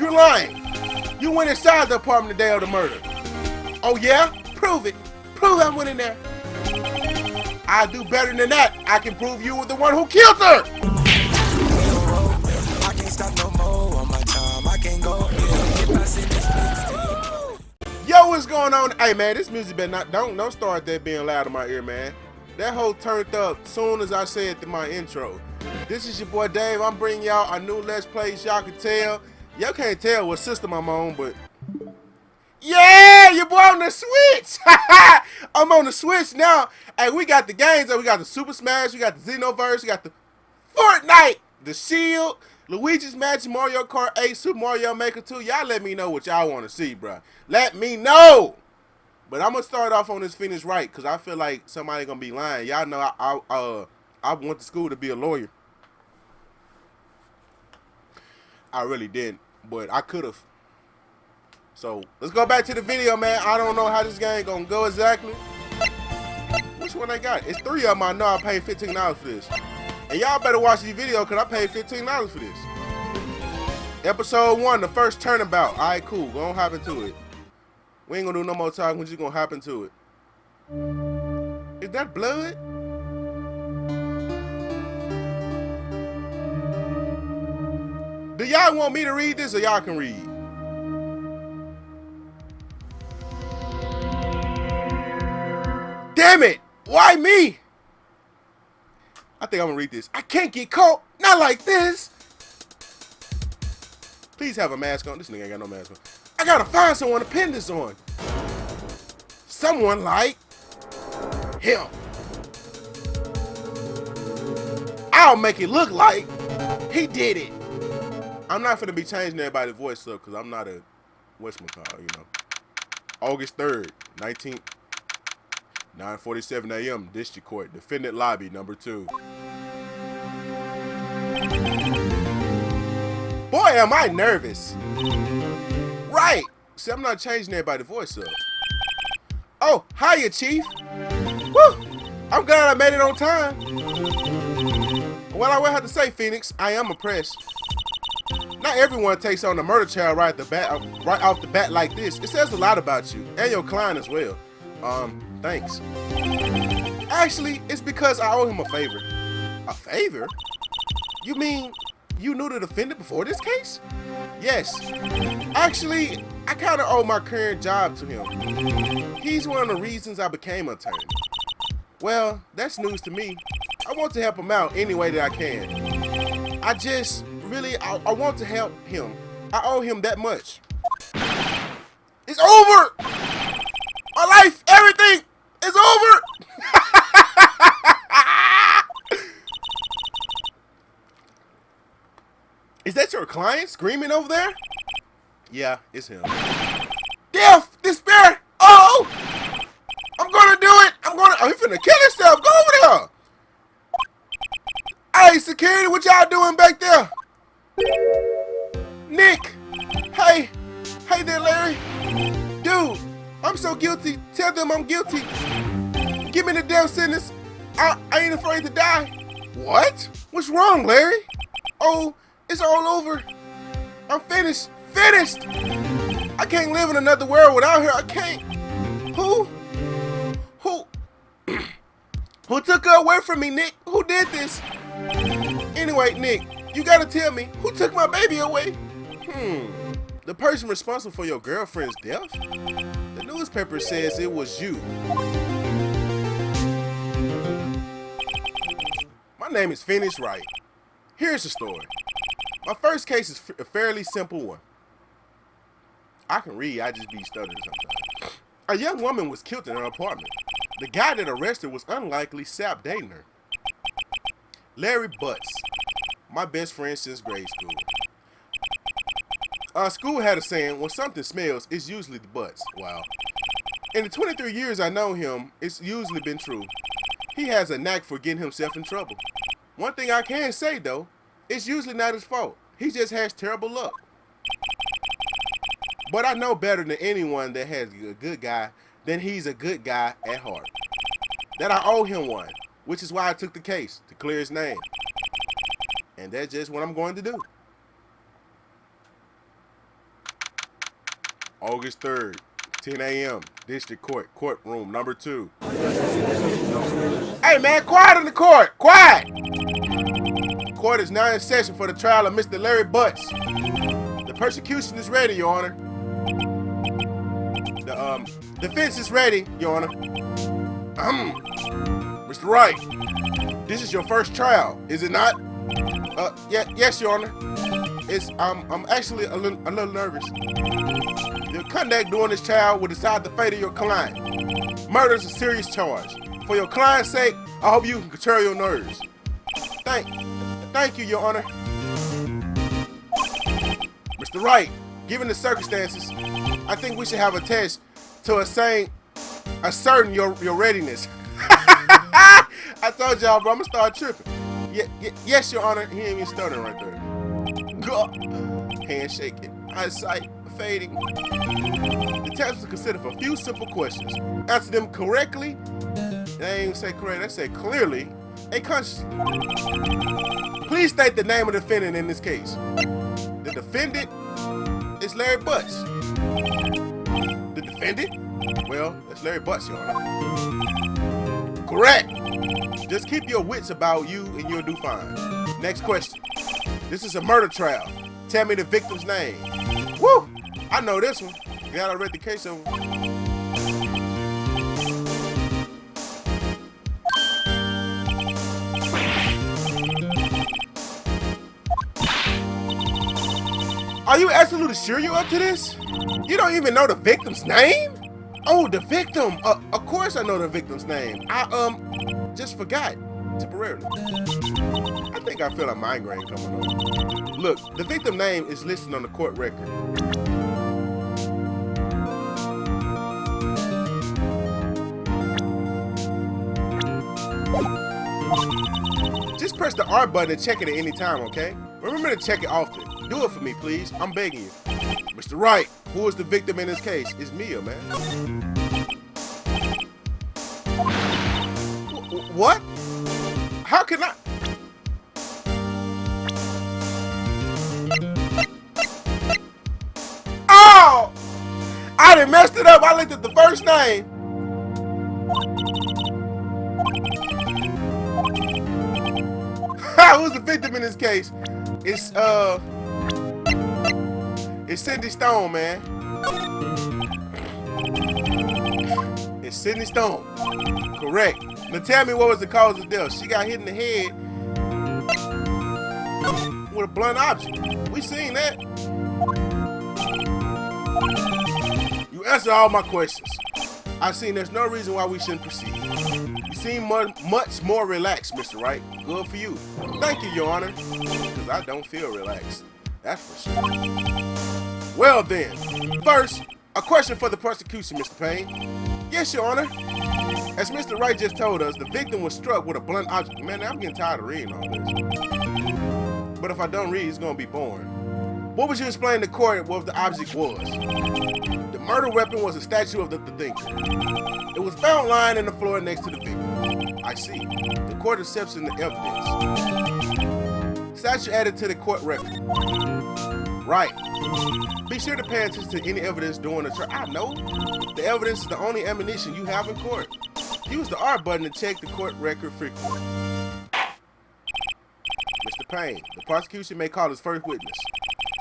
You lying. You went inside the apartment the day of the murder. Oh yeah? Prove it. Prove I went in there. I'll do better than that. I can prove you were the one who killed her. I can't stop no more on my time. I can't go. Yo, what's going on? Hey man, this music better not don't start that being loud in my ear, man. That whole turned up soon as I said in my intro. This is your boy Dave. I'm bringing y'all a new Let's Play. Y'all can tell. Y'all can't tell what system I'm on, but yeah, your boy on the Switch. I'm on the Switch now. Hey, we got the games. We got the Super Smash. We got the Xenoverse. We got the Fortnite, the Shield, Luigi's Mansion, Mario Kart 8, Super Mario Maker 2. Y'all let me know what y'all want to see, bro. Let me know. But I'm gonna start off on this finish right, cause I feel like somebody gonna be lying. Y'all know I went to school to be a lawyer. I really didn't, but I could have. So let's go back to the video, man. I don't know how this game gonna go exactly. Which one I got? It's 3 of them. I know I paid $15 for this, and y'all better watch these videos, cause I paid $15 for this. Episode 1, the first turnabout. All right, cool. Go on, hop into it. We ain't gonna do no more talking. We're just gonna hop into it. Is that blood? Do y'all want me to read this, or y'all can read? Damn it! Why me? I think I'm gonna read this. I can't get caught. Not like this. Please have a mask on. This nigga ain't got no mask on. I gotta find someone to pin this on. Someone like him. I'll make it look like he did it. I'm not finna be changing everybody's voice up, because I'm not a whatchamacallit, you know. August 3rd, 9:47 a.m. District Court, Defendant Lobby, number 2. Boy, am I nervous. Right. See, I'm not changing everybody's voice up. Oh, hiya, Chief. Woo! I'm glad I made it on time. Well, I will have to say, Phoenix, I am impressed. Not everyone takes on the murder child right off the bat like this. It says a lot about you, and your client as well. Thanks. Actually, it's because I owe him a favor. A favor? You mean you knew the defendant before this case? Yes. Actually, I kind of owe my current job to him. He's one of the reasons I became an attorney. Well, that's news to me. I want to help him out any way that I can. I just, really, I want to help him. I owe him that much. It's over! My life, everything is over! Is that your client screaming over there? Yeah, it's him. Death! Despair! Oh! I'm gonna do it! Oh, he finna kill himself! Go over there! Hey, security, what y'all doing back there? Nick! Hey! Hey there, Larry! Dude, I'm so guilty. Tell them I'm guilty. Give me the death sentence. I ain't afraid to die. What? What's wrong, Larry? Oh, it's all over. I'm finished. Finished! I can't live in another world without her. I can't. Who? Who took her away from me, Nick? Who did this? Anyway, Nick, you gotta tell me, who took my baby away? The person responsible for your girlfriend's death? The newspaper says it was you. My name is Phoenix Wright. Here's the story. My first case is a fairly simple one. I can read, I just be stuttering sometimes. A young woman was killed in her apartment. The guy that arrested was unlikely sap dating her. Larry Butts, my best friend since grade school. School had a saying, when something smells, it's usually the butts. Wow. In the 23 years I know him, it's usually been true. He has a knack for getting himself in trouble. One thing I can say, though, it's usually not his fault. He just has terrible luck. But I know better than anyone that has a good guy than he's a good guy at heart. That I owe him one, which is why I took the case, to clear his name. And that's just what I'm going to do. August 3rd, 10 a.m., District Court, courtroom number 2. Hey, man, quiet in the court. Quiet. Court is now in session for the trial of Mr. Larry Butts. The prosecution is ready, Your Honor. The defense is ready, Your Honor. Mr. Wright, this is your first trial, is it not? Yes, Your Honor. I'm actually a little nervous. Your conduct during this trial will decide the fate of your client. Murder is a serious charge. For your client's sake, I hope you can control your nerves. Thank you, Your Honor. Mr. Wright, given the circumstances, I think we should have a test to ascertain your readiness. I told y'all, bro, I'm gonna start tripping. Yes, Your Honor. He ain't even stuttering right there. Hand shaking, eyesight fading. The test will consider for a few simple questions. Answer them correctly. They ain't even say correct, they say clearly and consciously. Please state the name of the defendant in this case. The defendant is Larry Butts. The defendant? Well, that's Larry Butts, Your Honor. Correct. Just keep your wits about you and you'll do fine. Next question. This is a murder trial. Tell me the victim's name. Woo! I know this one. Glad I read the case over. Are you absolutely sure you're up to this? You don't even know the victim's name? Oh, the victim. Of course I know the victim's name. I just forgot temporarily. I think I feel a migraine coming on. Look, the victim name is listed on the court record. Just press the R button and check it at any time, okay? Remember to check it often. Do it for me, please. I'm begging you. Mr. Wright, who is the victim in this case? It's Mia, man. What? How can I? Oh! I done messed it up. I looked at the first name. Who's the victim in this case? It's Cindy Stone, man. It's Cindy Stone. Correct. Now tell me what was the cause of death. She got hit in the head with a blunt object. We seen that. You answered all my questions. I seen there's no reason why we shouldn't proceed. You seem much more relaxed, Mr. Wright. Good for you. Thank you, Your Honor. Because I don't feel relaxed. That's for sure. Well then, first, a question for the prosecution, Mr. Payne. Yes, Your Honor. As Mr. Wright just told us, the victim was struck with a blunt object. Man, I'm getting tired of reading all this. But if I don't read, it's gonna be boring. What would you explain to court what the object was? The murder weapon was a statue of the thinker. It was found lying on the floor next to the victim. I see. The court accepts the evidence. Statue added to the court record. Right. Be sure to pay attention to any evidence during the trial. I know. The evidence is the only ammunition you have in court. Use the R button to check the court record frequently. Mr. Payne, the prosecution may call his first witness.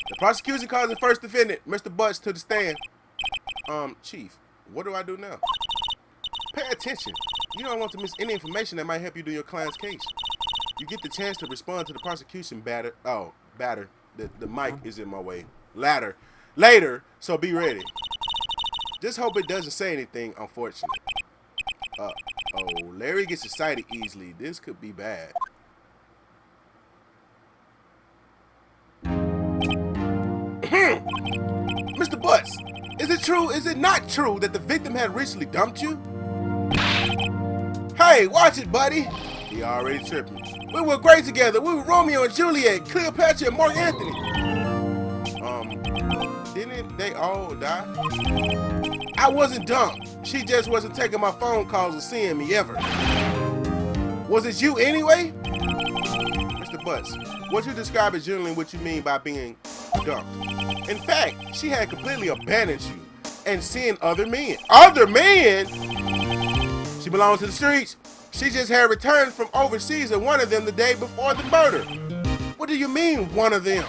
The prosecution calls the first defendant, Mr. Butts, to the stand. Chief, what do I do now? Pay attention. You don't want to miss any information that might help you do your client's case. You get the chance to respond to the prosecution batter. The mic is in my way. Later, so be ready. Just hope it doesn't say anything, unfortunately. Larry gets excited easily. This could be bad. Mr. Butts, is it not true that the victim had recently dumped you? Hey, watch it, buddy. He already tripping. We were great together. We were Romeo and Juliet, Cleopatra and Mark Anthony. Didn't they all die? I wasn't dumped. She just wasn't taking my phone calls or seeing me ever. Was it you anyway? Mr. Butts, what you describe is generally what you mean by being dumped. In fact, she had completely abandoned you. and seeing other men. Other men? She belongs to the streets. She just had returned from overseas and one of them the day before the murder. What do you mean, one of them?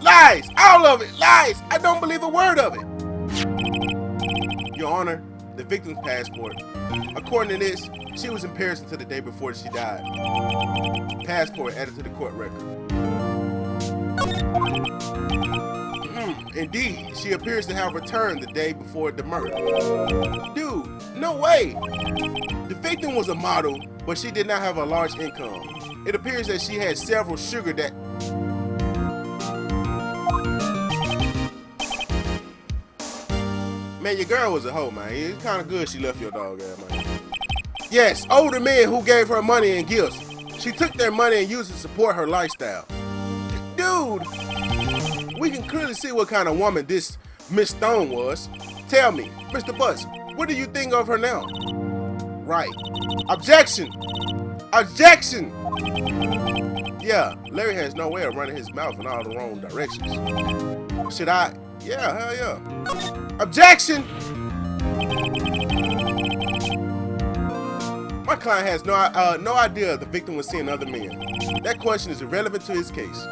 Lies! All of it! Lies! I don't believe a word of it. Your Honor, the victim's passport. According to this, she was in Paris until the day before she died. Passport added to the court record. Indeed, she appears to have returned the day before the murder. Dude, no way! The victim was a model, but she did not have a large income. It appears that she had several sugar that... Man, your girl was a hoe, man. It's kind of good she left your dog ass, man. Yes, older men who gave her money and gifts. She took their money and used it to support her lifestyle. Dude, we can clearly see what kind of woman this Miss Stone was. Tell me, Mr. Butts, what do you think of her now? Right. Objection! Objection! Yeah, Larry has no way of running his mouth in all the wrong directions. Should I? Yeah, hell yeah. Objection! My client has no idea the victim was seeing other men. That question is irrelevant to his case.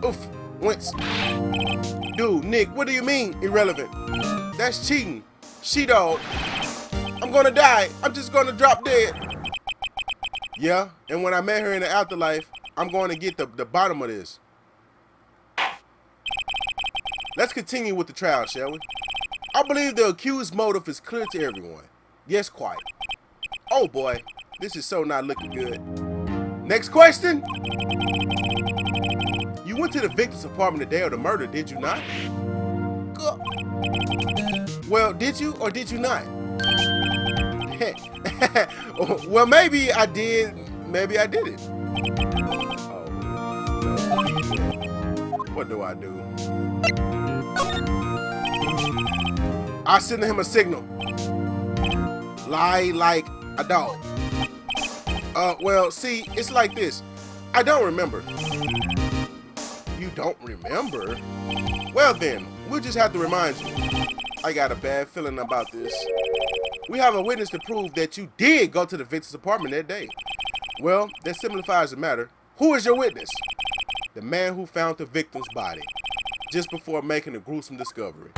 Oof, wince. Dude, Nick, what do you mean, irrelevant? That's cheating. She-dog. I'm gonna die. I'm just gonna drop dead. Yeah, and when I met her in the afterlife, I'm going to get the bottom of this. Let's continue with the trial, shall we? I believe the accused's motive is clear to everyone. Yes, quite. Oh boy, this is so not looking good. Next question. You went to the victim's apartment the day of the murder, did you not? Well, did you or did you not? Well, maybe I did, maybe I didn't. Oh. What do I do? I sent him a signal. Lie like a dog. Well, see, it's like this. I don't remember. You don't remember? Well then, we'll just have to remind you. I got a bad feeling about this. We have a witness to prove that you did go to the victim's apartment that day. Well, that simplifies the matter. Who is your witness? The man who found the victim's body just before making a gruesome discovery.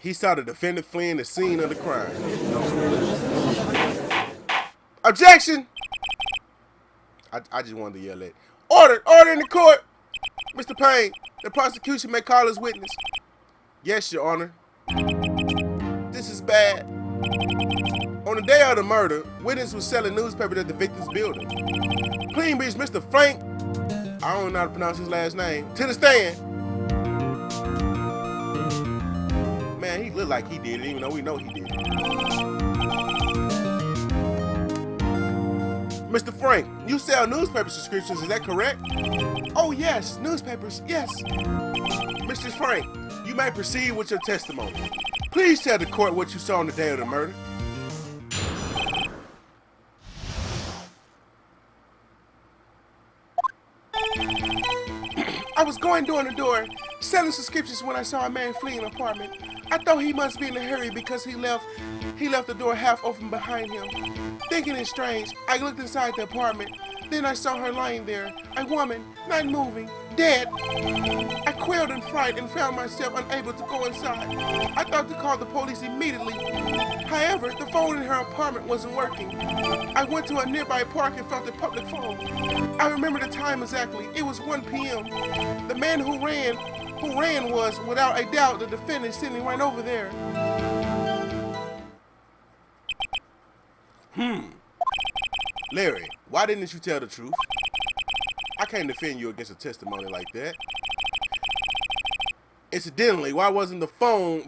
He saw the defendant fleeing the scene of the crime. Objection! I just wanted to yell at. Order! Order in the court! Mr. Payne, the prosecution may call as witness. Yes, Your Honor. This is bad. On the day of the murder, witness was selling newspapers at the victim's building. Clean Beach, Mr. Frank, I don't know how to pronounce his last name, to the stand. Man, he looked like he did it, even though we know he did it. Mr. Frank, you sell newspaper subscriptions, is that correct? Oh yes, newspapers, yes. Mr. Frank, you may proceed with your testimony. Please tell the court what you saw on the day of the murder. I was going door to door, selling subscriptions when I saw a man fleeing an apartment. I thought he must be in a hurry because he left the door half open behind him. Thinking it strange, I looked inside the apartment. Then I saw her lying there, a woman, not moving, dead. I quailed in fright and found myself unable to go inside. I thought to call the police immediately. However, the phone in her apartment wasn't working. I went to a nearby park and found the public phone. I remember the time exactly. It was 1 p.m. The man who ran was, without a doubt, the defendant sitting right over there. Larry, why didn't you tell the truth? I can't defend you against a testimony like that. Incidentally, why wasn't the phone in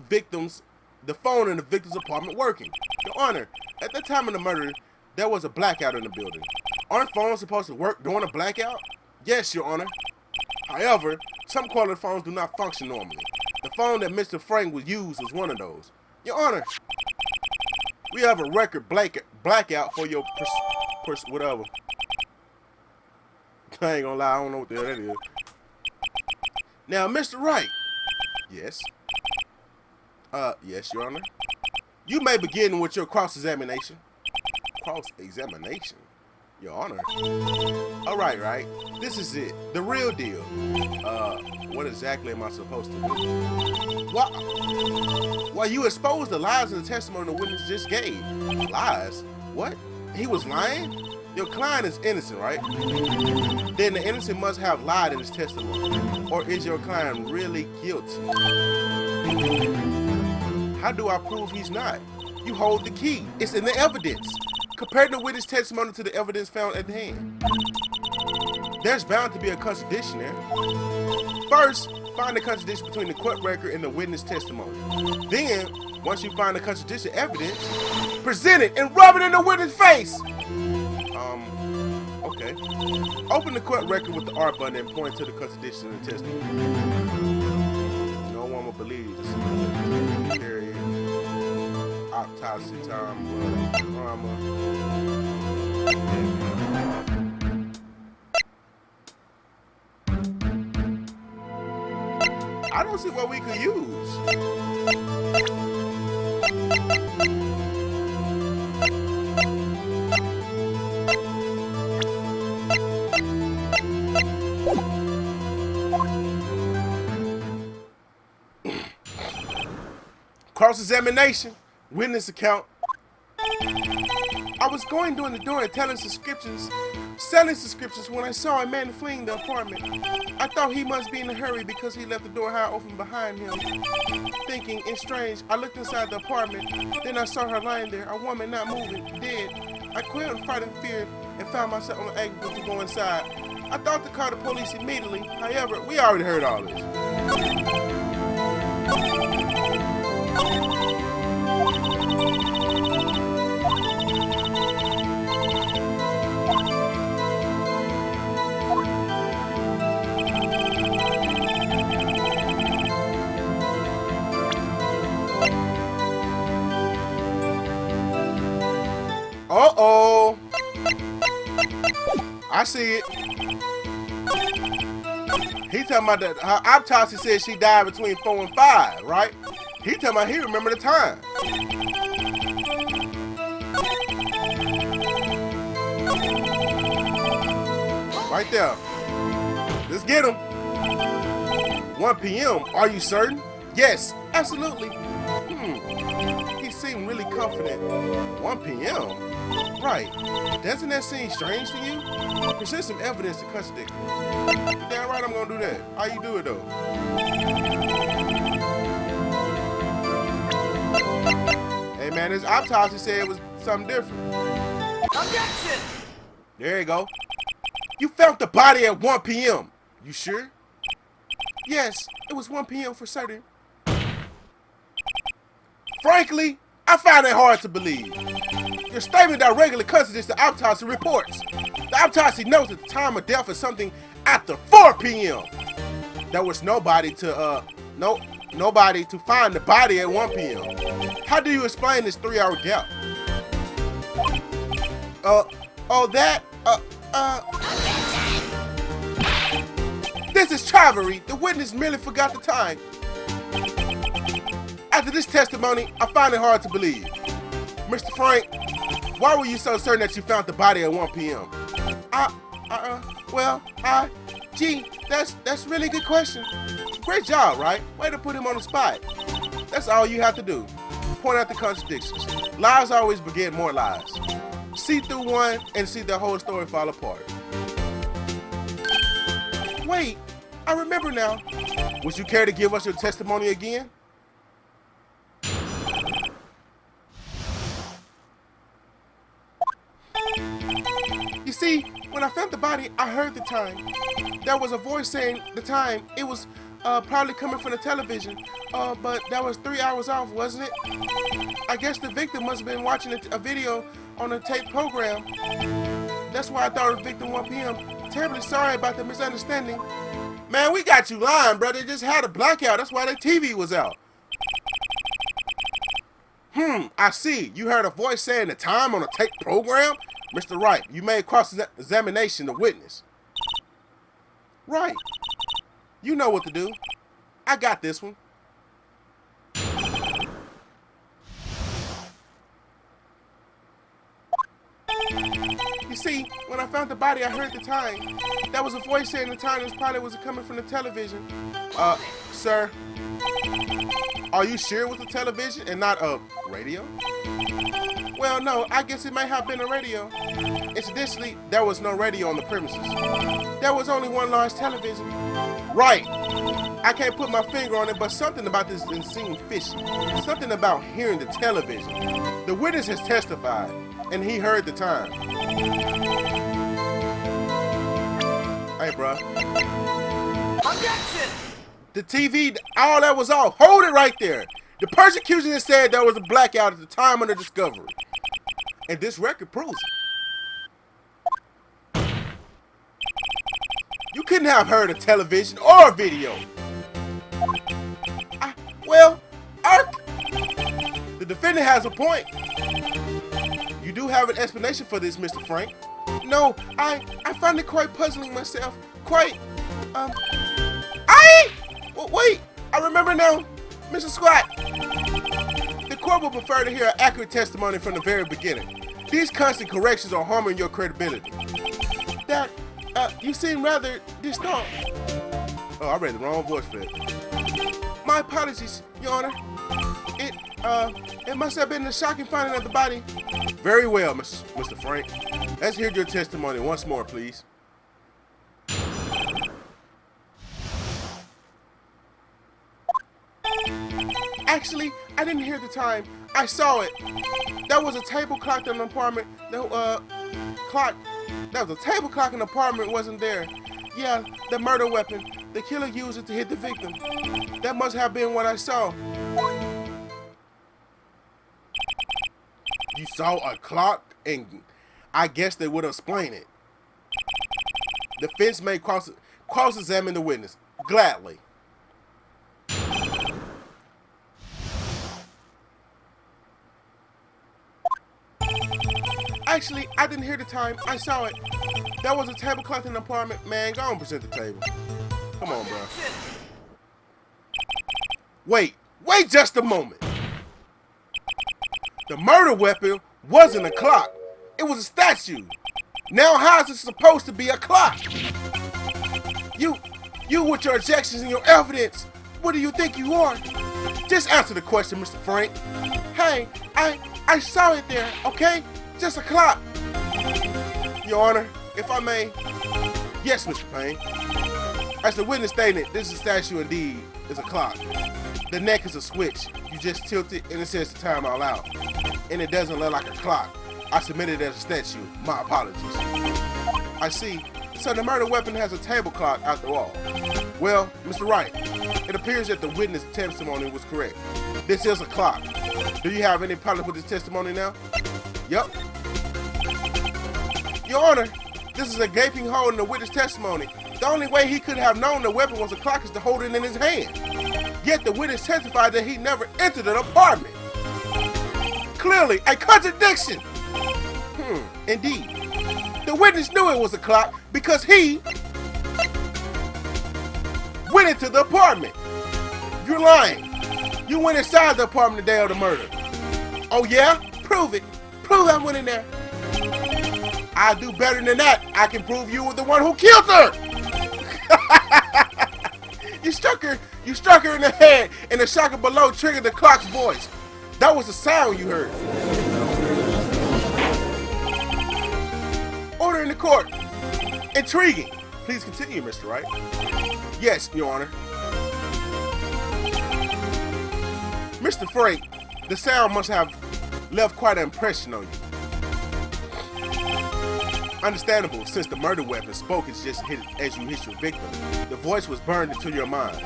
the victim's apartment working? Your Honor, at the time of the murder, there was a blackout in the building. Aren't phones supposed to work during a blackout? Yes, Your Honor. However, some quality phones do not function normally. The phone that Mr. Frank would use was one of those. Your Honor, we have a record blackout for your whatever. I ain't gonna lie, I don't know what the hell that is. Now, Mr. Wright. Yes. Yes, Your Honor. You may begin with your cross-examination. Cross-examination? Your Honor. All right, right. This is it. The real deal. What exactly am I supposed to do? What? Well, you exposed the lies in the testimony the witness just gave. Lies? What? He was lying? Your client is innocent, right? Then the innocent must have lied in his testimony. Or is your client really guilty? How do I prove he's not? You hold the key. It's in the evidence. Compare the witness testimony to the evidence found at hand. There's bound to be a contradiction there. First, find the contradiction between the court record and the witness testimony. Then, once you find the contradiction evidence, present it and rub it in the witness' face. Okay. Open the court record with the R button and point to the contradiction in the testimony. No one will believe this. Period. Autopsy time, drama. I don't see what we could use. Cross-examination, witness account. I was going door to door and selling subscriptions when I saw a man fleeing the apartment. I thought he must be in a hurry because he left the door half open behind him. Thinking it's strange, I looked inside the apartment. Then I saw her lying there, a woman not moving, dead. I quit and fighting fear and found myself on the angle to go inside. I thought to call the police immediately. However, we already heard all this. Uh-oh. I see it. He talking about that her autopsy said she died between 4 and 5, right? He talking about he remember the time. Right there. Let's get him. 1 p.m. Are you certain? Yes, absolutely. He seemed really confident. 1 p.m. Right. Doesn't that seem strange to you? Present some evidence to contradict it. Damn right I'm gonna do that. How you do it though? Hey man, this autopsy said it was something different. Objection! There you go. You found the body at 1 p.m. You sure? Yes, it was 1 p.m. for certain. Frankly, I find it hard to believe. Your statement directly contradicts the autopsy reports. The autopsy notes that the time of death is something after 4 p.m. There was nobody to find the body at 1 p.m. How do you explain this 3-hour gap? This is chivalry. The witness merely forgot the time. After this testimony, I find it hard to believe. Mr. Frank, why were you so certain that you found the body at 1 p.m.? Gee, that's a really good question. Great job, right? Way to put him on the spot. That's all you have to do. Point out the contradictions. Lies always beget more lies. See through one and see the whole story fall apart. Wait, I remember now. Would you care to give us your testimony again? You see, when I found the body, I heard the time. There was a voice saying the time. It was probably coming from the television, but that was 3 hours off, wasn't it? I guess the victim must have been watching a video on a tape program. That's why I thought it was victim 1 p.m. Terribly sorry about the misunderstanding. Man, we got you lying, bro. They just had a blackout. That's why their TV was out. I see. You heard a voice saying the time on a tape program? Mr. Wright, you made cross-examination the witness. Right. You know what to do. I got this one. see, when I found the body, I heard the time. That was a voice saying the time was coming from the television. Sir, are you sure it was a television and not a radio? Well, no, I guess it may have been a radio. Incidentally, there was no radio on the premises. There was only one large television. Right. I can't put my finger on it, but something about this seemed fishy. Something about hearing the television. The witness has testified, and he heard the time. Hey, bro. Objection! The TV, all that was off. Hold it right there. The prosecution said there was a blackout at the time of the discovery. And this record proves it. You couldn't have heard a television or a video. The defendant has a point. You do have an explanation for this, Mr. Frank. No, I find it quite puzzling myself. Wait, I remember now, Mr. Scott. The court would prefer to hear an accurate testimony from the very beginning. These constant corrections are harming your credibility. You seem rather distraught. Oh, I read the wrong voice for it. My apologies, Your Honor. It must have been the shocking finding of the body. Very well, Mr. Frank. Let's hear your testimony once more, please. Actually, I didn't hear the time. I saw it. There was a table clock in the apartment. There was a table clock in the apartment, wasn't there? Yeah, the murder weapon. The killer used it to hit the victim. That must have been what I saw. You saw a clock, and I guess they would explain it. The defense may cross-examine the witness. Gladly. Actually, I didn't hear the time. I saw it. There was a tablecloth in the apartment. Man, go on, present the table. Come on, bro. Wait just a moment. The murder weapon wasn't a clock. It was a statue. Now how is it supposed to be a clock? You with your objections and your evidence, what do you think you are? Just answer the question, Mr. Frank. Hey, I saw it there, okay? Just a clock. Your Honor, if I may. Yes, Mr. Payne. As the witness stated, this is a statue indeed. It's a clock. The neck is a switch. You just tilt it and it says the time out loud. And it doesn't look like a clock. I submitted it as a statue. My apologies. I see. So the murder weapon has a table clock after all. Well, Mr. Wright, it appears that the witness testimony was correct. This is a clock. Do you have any problem with this testimony now? Yep. Your Honor, this is a gaping hole in the witness testimony. The only way he could have known the weapon was a clock is to hold it in his hand. Yet the witness testified that he never entered an apartment. Clearly, a contradiction. Indeed. The witness knew it was a clock because he went into the apartment. You're lying. You went inside the apartment the day of the murder. Oh yeah? Prove it. Prove I went in there. I do better than that. I can prove you were the one who killed her. You struck her in the head, and the shocker below triggered the clock's voice. That was the sound you heard. Order in the court. Intriguing. Please continue, Mr. Wright. Yes, Your Honor. Mr. Frank, the sound must have left quite an impression on you. Understandable, since the murder weapon spoke as you hit your victim. The voice was burned into your mind.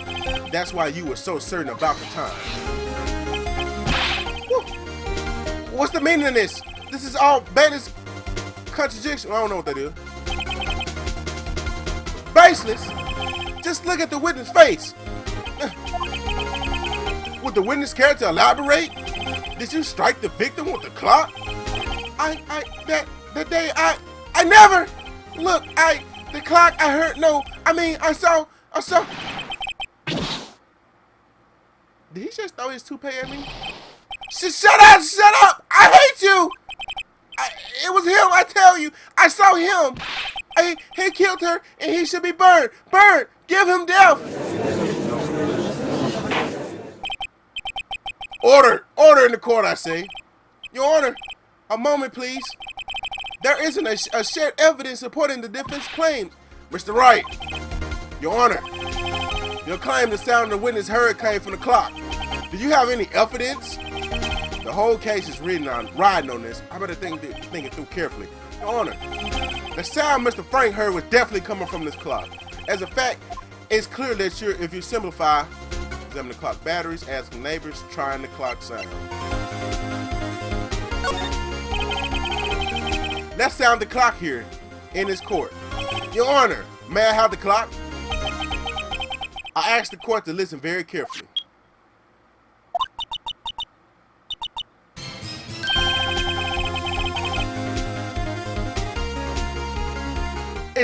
That's why you were so certain about the time. Woo. What's the meaning of this? This is all baseless contradiction. I don't know what that is. Baseless? Just look at the witness' face. Would the witness care to elaborate? Did you strike the victim with the clock? That day I never! Look, the clock, I heard, no, I saw. Did he just throw his toupee at me? Shut up! I hate you! It was him, I tell you. I saw him. He killed her, and he should be burned. Burned. Give him death. Order in the court, I say. Your Honor, a moment, please. There isn't a shared evidence supporting the defense claims. Mr. Wright, Your Honor, your claim the sound the witness heard came from the clock. Do you have any evidence? The whole case is riding on this. I better think it through carefully. Your Honor, the sound Mr. Frank heard was definitely coming from this clock. As a fact, it's clear that if you simplify, examine the clock batteries, asking neighbors, trying the clock sound. Let's sound the clock here in this court. Your Honor, may I have the clock? I asked the court to listen very carefully.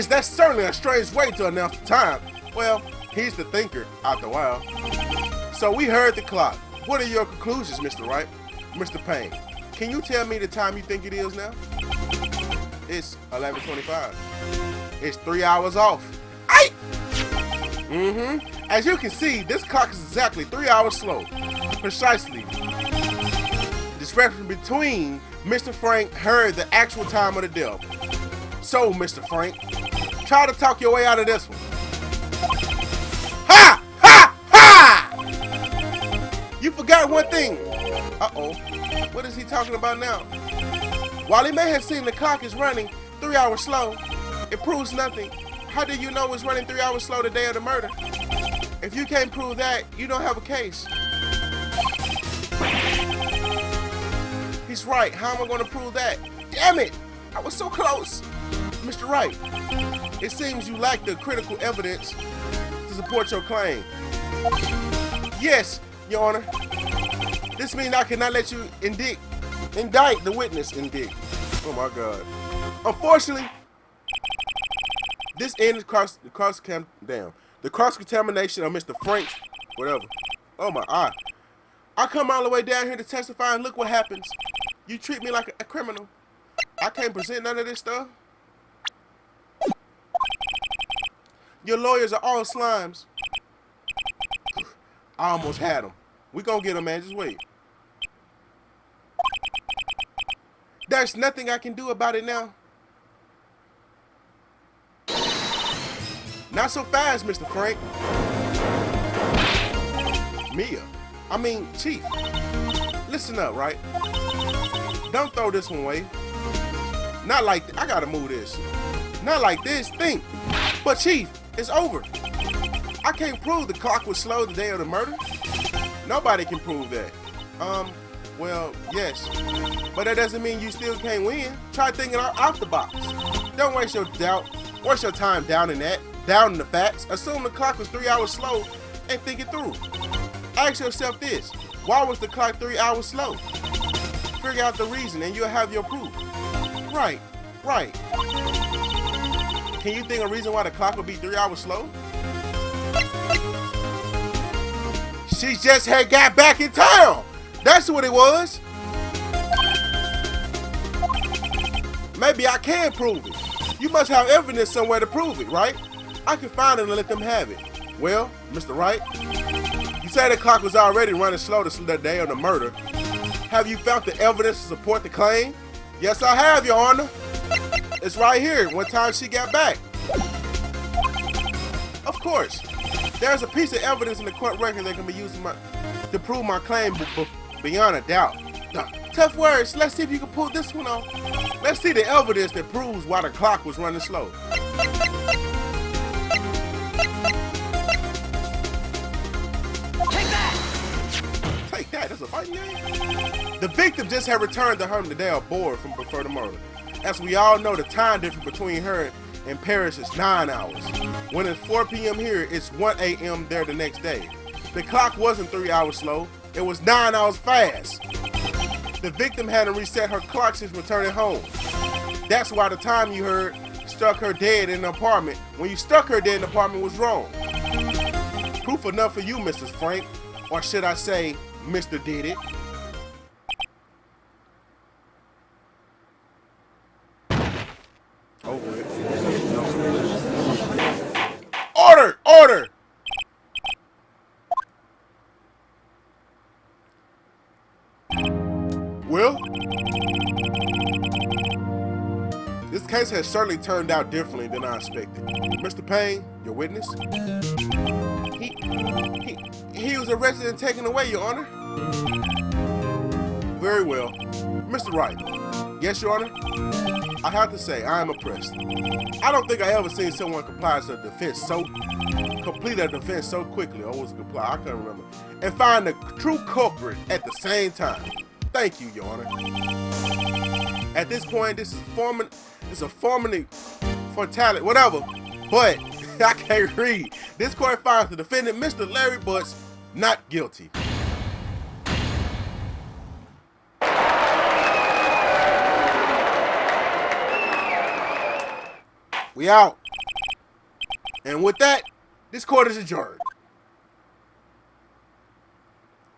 That's certainly a strange way to announce the time. Well, he's the thinker after a while. So we heard the clock. What are your conclusions, Mr. Wright? Mr. Payne, can you tell me the time you think it is now? It's 11:25. It's 3 hours off. Aye! As you can see, this clock is exactly 3 hours slow. Precisely. The discrepancy between Mr. Frank heard the actual time of the death. So, Mr. Frank, try to talk your way out of this one. Ha! Ha! Ha! You forgot one thing. Uh-oh. What is he talking about now? While he may have seen the clock is running 3 hours slow, it proves nothing. How do you know it's running 3 hours slow the day of the murder? If you can't prove that, you don't have a case. He's right. How am I going to prove that? Damn it! I was so close. Mr. Wright, it seems you lack the critical evidence to support your claim. Yes, Your Honor. This means I cannot let you indict the witness. Oh my God. Unfortunately, this ends the cross-contamination of Mr. Frank's whatever. Oh my eye. I come all the way down here to testify and look what happens. You treat me like a criminal. I can't present none of this stuff. Your lawyers are all slimes. I almost had them. We gonna get them, man. Just wait. There's nothing I can do about it now. Not so fast, Mr. Frank. Chief. Listen up, right? Don't throw this one away. Not like I gotta move this. Not like this. Think. But Chief, it's over. I can't prove the clock was slow the day of the murder. Nobody can prove that. Well, yes. But that doesn't mean you still can't win. Try thinking out the box. Don't waste your time doubting the facts. Assume the clock was 3 hours slow and think it through. Ask yourself this. Why was the clock 3 hours slow? Figure out the reason and you'll have your proof. Right. Can you think of a reason why the clock would be 3 hours slow? She just had got back in town. That's what it was. Maybe I can prove it. You must have evidence somewhere to prove it, right? I can find it and let them have it. Well, Mr. Wright, you say the clock was already running slow the day of the murder. Have you found the evidence to support the claim? Yes, I have, Your Honor. It's right here, what time she got back. Of course. There's a piece of evidence in the court record that can be used to prove my claim beyond a doubt. Tough words. Let's see if you can pull this one off. Let's see the evidence that proves why the clock was running slow. Take that. That's a fighting game. The victim just had returned to home the day of board from before the murder. As we all know, the time difference between her and Paris is 9 hours. When it's 4 p.m. here, it's 1 a.m. there the next day. The clock wasn't 3 hours slow. It was 9 hours fast. The victim hadn't reset her clock since returning home. That's why the time you heard struck her dead in the apartment. When you struck her dead in the apartment was wrong. Proof enough for you, Mrs. Frank. Or should I say, Mr. Did It. Well, this case has certainly turned out differently than I expected. Mr. Payne, your witness, he was arrested and taken away, Your Honor. Very well. Mr. Wright. Yes, Your Honor? I have to say, I am impressed. I don't think I ever seen someone complete a defense so quickly, or was it comply? I can't remember. And find the true culprit at the same time. Thank you, Your Honor. At this point, this is a formally fatality, whatever, but I can't read. This court finds the defendant, Mr. Larry Butts, not guilty. We out. And with that, this court is adjourned.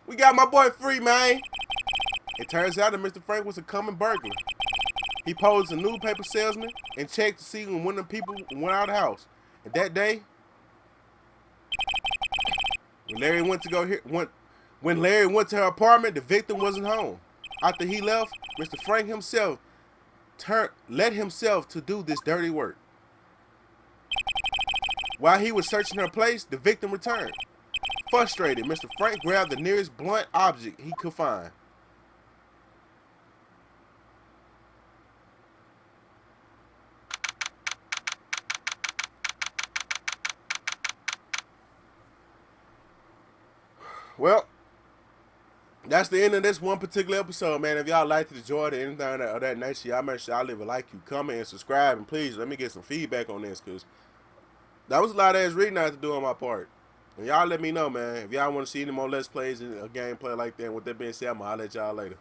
We got my boy free, man. It turns out that Mr. Frank was a common burglar. He posed as a newspaper salesman and checked to see when the people went out of the house. And that day, when Larry went to her apartment, the victim wasn't home. After he left, Mr. Frank himself led himself to do this dirty work. While he was searching her place, the victim returned. Frustrated, Mr. Frank grabbed the nearest blunt object he could find. Well, that's the end of this one particular episode, man. If y'all liked it, enjoyed it, anything of that nature, y'all make sure y'all leave a like, you comment, and subscribe. And please, let me get some feedback on this, because that was a lot of ass reading I had to do on my part. And y'all let me know, man. If y'all want to see any more Let's Plays and a gameplay like that, with that being said, I'm going to holler at y'all later.